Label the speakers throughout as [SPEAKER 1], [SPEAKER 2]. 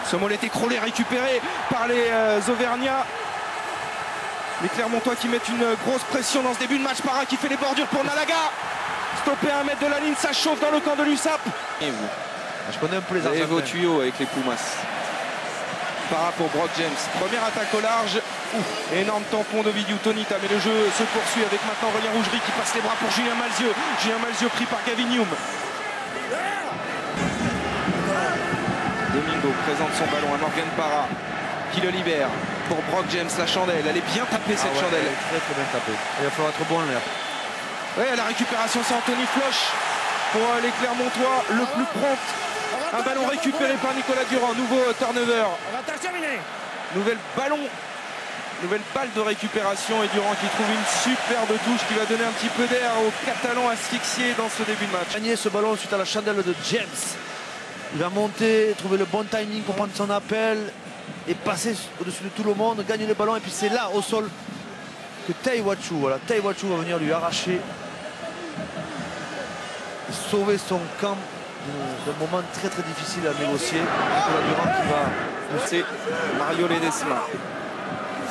[SPEAKER 1] Ce mollet écroulé récupéré par les Auvergnats. Les Clermontois qui mettent une grosse pression dans ce début de match. Para qui fait les bordures pour Nalaga. Stoppé à 1 mètre de la ligne, ça chauffe dans le camp de l'USAP.
[SPEAKER 2] Je connais un peu les
[SPEAKER 1] Vous avez
[SPEAKER 2] Argentins.
[SPEAKER 1] vos tuyaux avec les Pumas. Para pour Brock James. Première attaque au large. Énorme tampon d'Ovidiu Tonita. Mais le jeu se poursuit avec maintenant Aurélien Rougerie qui passe les bras pour Julien Malzieu. Julien Malzieu pris par Gavin Hume. Domingo présente son ballon à Morgan Para qui le libère pour Brock James. La chandelle, elle est bien tapée cette chandelle.
[SPEAKER 2] Elle est très bien tapée. Il va falloir être bon en l'air.
[SPEAKER 1] Ouais, la récupération c'est Anthony Floch pour les Clermontois, le plus prompt. Un ballon récupéré par Nicolas Durand. Nouveau turnover. Nouvelle balle de récupération et Durand qui trouve une superbe touche qui va donner un petit peu d'air aux Catalans asphyxiés dans ce début de match.
[SPEAKER 2] Gagner ce ballon suite à la chandelle de James. Il va monter, trouver le bon timing pour prendre son appel et passer au-dessus de tout le monde, gagner le ballon et puis c'est là au sol que Taiwachu, voilà, Taiwachu va venir lui arracher, sauver son camp d'un moment très très difficile à négocier. Nicolas Durand qui va...
[SPEAKER 1] C'est Mario Ledesma.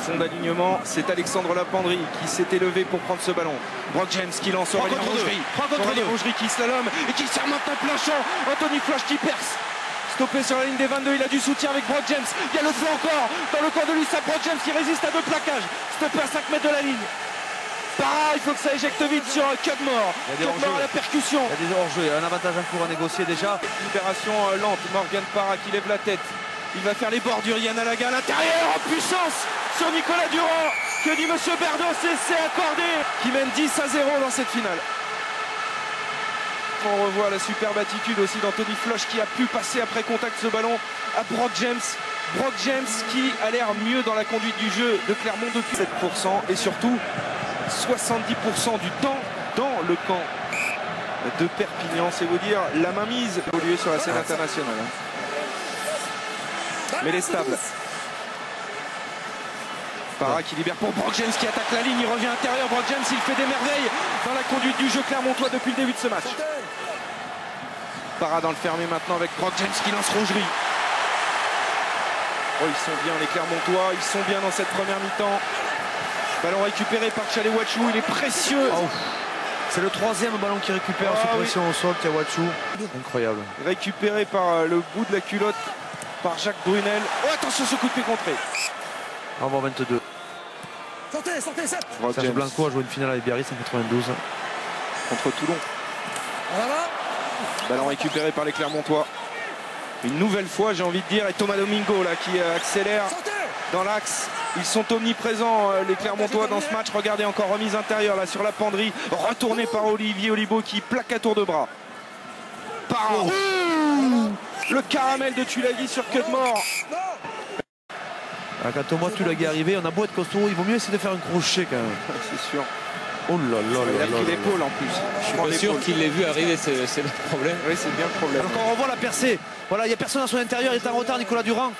[SPEAKER 1] Fond d'alignement, c'est Alexandre Lapendry qui s'est élevé pour prendre ce ballon. Brock James qui lance Aurélien Rougerie qui slalom et qui sert maintenant plein champ. Anthony Floch qui perce. Stoppé sur la ligne des 22, il a du soutien avec Brock James. Il y a le feu encore dans le camp de l'USAP. Brock James qui résiste à 2 plaquages. Stoppé à 5 mètres de la ligne. Il faut que ça éjecte vite sur Cudmore. Cudmore à la percussion.
[SPEAKER 2] Il y a des hors-jeux, un avantage en cours à négocier déjà.
[SPEAKER 1] Libération lente, Morgan Para qui lève la tête. Il va faire les bordures, Yann Alaga à l'intérieur en puissance sur Nicolas Durand. Que dit Monsieur Berdos et c'est accordé. Qui mène 10-0 dans cette finale. On revoit la superbe attitude aussi d'Anthony Floch qui a pu passer après contact ce ballon à Brock James. Brock James qui a l'air mieux dans la conduite du jeu de Clermont depuis 7% et surtout 70% du temps dans le camp de Perpignan. C'est vous dire la mainmise évoluée sur la scène internationale. Mais les stables. Para qui libère pour Brock James qui attaque la ligne, il revient intérieur. Brock James il fait des merveilles dans la conduite du jeu clermontois depuis le début de ce match. Para dans le fermé maintenant avec Brock James qui lance Rougerie. Oh, ils sont bien les Clermontois, ils sont bien dans cette première mi-temps. Ballon récupéré par Tchalewachu, il est précieux.
[SPEAKER 2] Oh. C'est le 3e ballon qui récupère sous pression au sol, Tchalewachu. Incroyable.
[SPEAKER 1] Récupéré par le bout de la culotte par Jacques Brunel. Oh attention ce coup de pied contré.
[SPEAKER 2] Avant 22.
[SPEAKER 3] Sortez, ça.
[SPEAKER 2] Serge Blanco a joué une finale avec Biarritz en 92.
[SPEAKER 1] Contre Toulon. Ballon récupéré par les Clermontois. Une nouvelle fois j'ai envie de dire, et Thomas Domingo là qui accélère dans l'axe. Ils sont omniprésents les Clermontois dans ce match. Regardez encore remise intérieure là sur la penderie. Retournée par Olivier Olibo qui plaque à tour de bras. Le caramel de Tulagi sur Cudmore.
[SPEAKER 2] Quand Thomas Tulagi est arrivé, on a beau être costaud, il vaut mieux essayer de faire un crochet quand même.
[SPEAKER 1] C'est sûr.
[SPEAKER 2] Oh là là
[SPEAKER 1] Il
[SPEAKER 2] là
[SPEAKER 1] a pris l'épaule en plus.
[SPEAKER 4] Je suis pas sûr qu'il l'ait vu arriver, c'est le problème.
[SPEAKER 1] Oui, c'est bien le problème.
[SPEAKER 2] Donc on revoit la percée. Voilà, il n'y a personne à son intérieur, il est en retard, Nicolas Durand.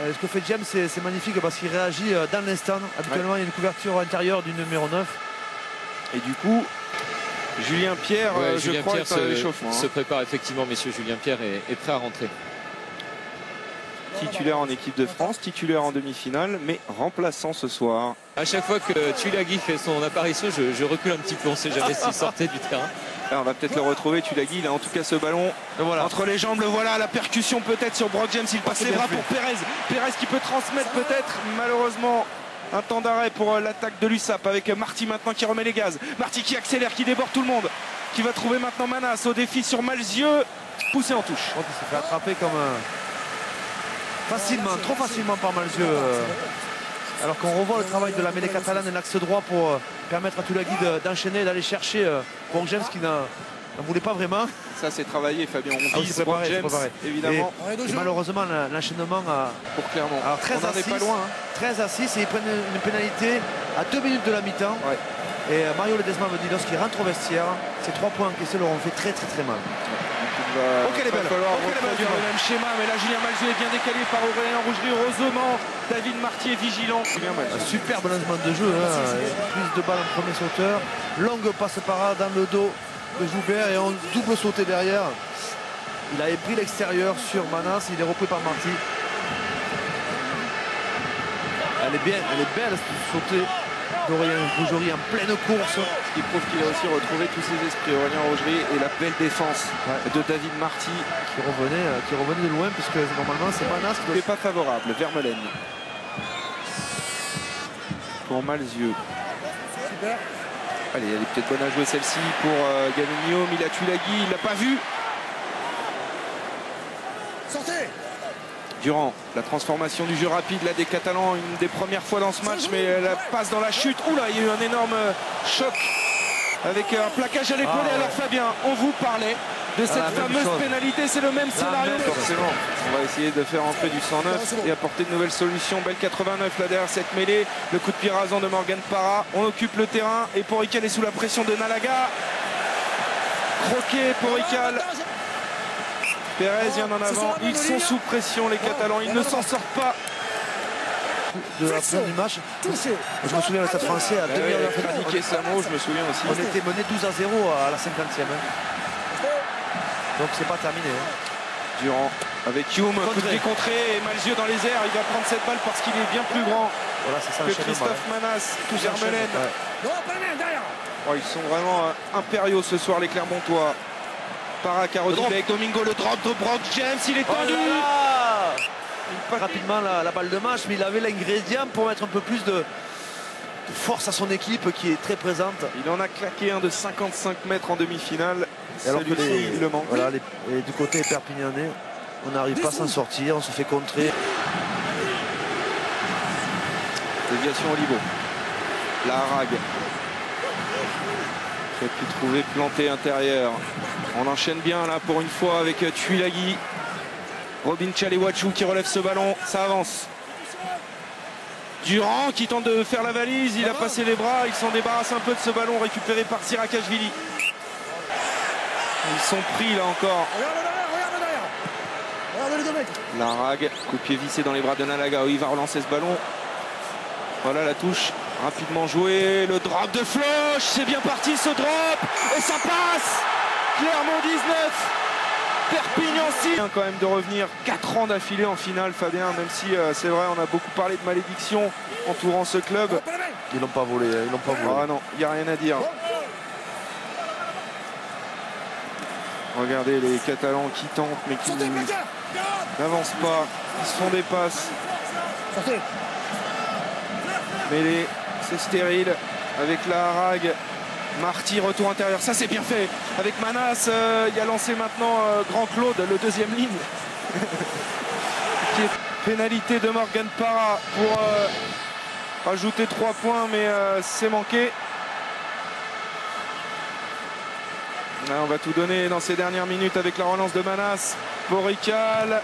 [SPEAKER 2] Ce que fait James, c'est magnifique parce qu'il réagit dans l'instant. Habituellement, il y a une couverture intérieure du numéro 9.
[SPEAKER 1] Et du coup, Julien Pierre, je crois, est à l'échauffement.
[SPEAKER 4] Se prépare effectivement, messieurs. Julien Pierre est prêt à rentrer.
[SPEAKER 1] Titulaire en équipe de France, titulaire en demi-finale, mais remplaçant ce soir.
[SPEAKER 4] À chaque fois que Tulagi fait son apparition, je recule un petit peu. On ne sait jamais s'il sortait du terrain.
[SPEAKER 1] Alors, on va peut-être le retrouver, Tulagi. Il a en tout cas ce ballon entre les jambes. Le voilà, la percussion peut-être sur Brock James. Il passe les bras pour Pérez. Pérez qui peut transmettre peut-être. Malheureusement, un temps d'arrêt pour l'attaque de l'USAP avec Marty maintenant qui remet les gaz. Marty qui accélère, qui déborde tout le monde. Qui va trouver maintenant Manas au défi sur Malzieu. Poussé en touche.
[SPEAKER 2] Je crois qu'il s'est fait attraper comme facilement, trop facilement par Malzieu. Alors qu'on revoit le travail de la mêlée catalane et l'axe droit pour permettre à Tulagi d'enchaîner, d'aller chercher Brock James qui n'en voulait pas vraiment.
[SPEAKER 1] Ça c'est travaillé, Fabien. On vise
[SPEAKER 2] Brock
[SPEAKER 1] James, évidemment.
[SPEAKER 2] Et malheureusement, l'enchaînement
[SPEAKER 1] pour Clermont.
[SPEAKER 2] Alors 13
[SPEAKER 1] on
[SPEAKER 2] à
[SPEAKER 1] n'en est
[SPEAKER 2] 6,
[SPEAKER 1] pas loin.
[SPEAKER 2] 13 à 6 et ils prennent une pénalité à 2 minutes de la mi-temps.
[SPEAKER 1] Ouais.
[SPEAKER 2] Et Mario Ledesma me dit lorsqu'il rentre au vestiaire, ces 3 points encaissés leur ont fait très mal.
[SPEAKER 1] Il va falloir reproduire le même schéma, mais là Julien Malzieu est bien décalé par Aurélien Rougerie. Heureusement, David Marty est vigilant.
[SPEAKER 2] Un superbe lancement de jeu, prise de balle en premier sauteur, longue passe para dans le dos de Joubert et on double sauté derrière. Il avait pris l'extérieur sur Manas, il est repris par Marty. Elle est belle, cette sautée d'Aurélien Rougerie en pleine course.
[SPEAKER 1] Ce qui prouve qu'il a aussi retrouvé tous ses esprits, Aurélien Rougerie, et la belle défense de David Marty.
[SPEAKER 2] Qui revenait de loin, puisque normalement c'est Manas qui
[SPEAKER 1] n'est pas favorable. Vermeulen. Pour Malzieu.
[SPEAKER 3] Super.
[SPEAKER 1] Allez, elle est peut-être bonne à jouer celle-ci pour Gamigno. Mila Tuilagi, il l'a pas vu.
[SPEAKER 3] Sortez.
[SPEAKER 1] Durant la transformation du jeu rapide là des Catalans, une des premières fois dans ce match, mais la passe dans la chute. Oula, il y a eu un énorme choc avec un plaquage à l'épaule. Alors Fabien, on vous parlait de cette fameuse pénalité, c'est le même scénario. Forcément, on va essayer de faire entrer du 109 et apporter de nouvelles solutions. Belle 89 là derrière cette mêlée, le coup de pied rasant de Morgan Parra. On occupe le terrain et Porrical est sous la pression de Nalaga. Croqué Porrical. Pérez vient en avant, ils sont sous pression les Catalans, ils ne s'en sortent pas.
[SPEAKER 2] De la fin du match, je me souviens avec cette Français à demi-heure de la fin.
[SPEAKER 1] Niqué Samo, je me souviens aussi.
[SPEAKER 2] On était mené 12-0 à la 50e. Donc c'est pas terminé.
[SPEAKER 1] Durant avec Hume, coup de pied contré et Malzieu dans les airs, il va prendre cette balle parce qu'il est bien plus grand que Christophe Manas, tout Vermeulen. Oh, ils sont vraiment impériaux ce soir les Clermontois. Parra qui a redoublé avec Domingo, le drop de Brock James, il est tendu.
[SPEAKER 2] Rapidement la balle de match, mais il avait l'ingrédient pour mettre un peu plus de force à son équipe qui est très présente.
[SPEAKER 1] Il en a claqué un de 55 mètres en demi-finale.
[SPEAKER 2] Alors que
[SPEAKER 1] il le manque.
[SPEAKER 2] Voilà, et du côté perpignanais, on n'arrive pas à s'en sortir, on se fait contrer.
[SPEAKER 1] Déviation Olivo. La Harague qui a pu trouver planté intérieur. On enchaîne bien là pour une fois avec Tuilagi. Robin Chalewachou qui relève ce ballon, ça avance. Durant qui tente de faire la valise, il a passé les bras, il s'en débarrasse un peu de ce ballon récupéré par Sirakashvili. Ils sont pris là encore.
[SPEAKER 3] Regarde les deux mecs.
[SPEAKER 1] Larague, coup de pied vissé dans les bras de Nalaga, il va relancer ce ballon. Voilà la touche, rapidement joué, le drop de Floch, c'est bien parti ce drop, et ça passe. Clermont 19, Perpignan 6. Quand même de revenir 4 ans d'affilée en finale, Fabien, même si c'est vrai, on a beaucoup parlé de malédiction entourant ce club.
[SPEAKER 2] Ils l'ont pas volé, ils l'ont pas volé.
[SPEAKER 1] Ah non, il n'y a rien à dire. Regardez les Catalans qui tentent mais qui n'avancent pas, ils se font des passes. Mêlée, c'est stérile avec la Harague. Marty, retour intérieur, ça c'est bien fait avec Manas, il a lancé maintenant Grand Claude, le deuxième ligne. Qui est pénalité de Morgan Parra pour ajouter 3 points, mais c'est manqué. Là, on va tout donner dans ces dernières minutes avec la relance de Manas. Porrical,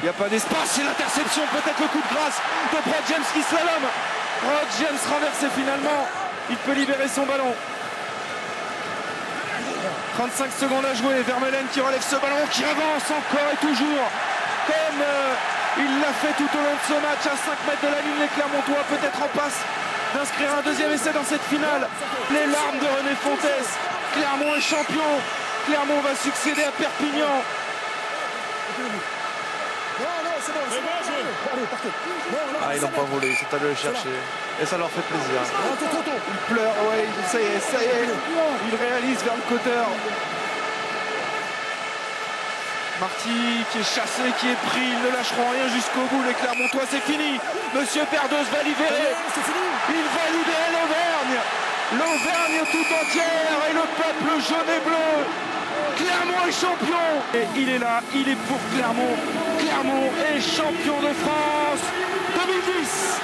[SPEAKER 1] il n'y a pas d'espace, c'est l'interception, peut-être le coup de grâce de Brock James qui slalom. Brock James renversé finalement, il peut libérer son ballon. 35 secondes à jouer, Vermeulen qui relève ce ballon, qui avance encore et toujours, comme il l'a fait tout au long de ce match, à 5 mètres de la ligne. Les Clermontois peut-être en passe d'inscrire un deuxième essai dans cette finale. Les larmes de René Fontes, Clermont est champion, Clermont va succéder à Perpignan.
[SPEAKER 2] Ah, ils l'ont pas volé, c'est allé le chercher. Et ça leur fait plaisir.
[SPEAKER 1] Il pleure, ouais, ça y est. Il réalise vers le cutter. Marty qui est chassé, qui est pris, ils ne lâcheront rien jusqu'au bout. Les Clermontois, c'est fini. Monsieur Perdos va libérer. Il va libérer l'Auvergne. L'Auvergne tout entière et le peuple jaune et bleu. Clermont est champion. Et il est là, il est pour Clermont. Clermont est champion de France 2010.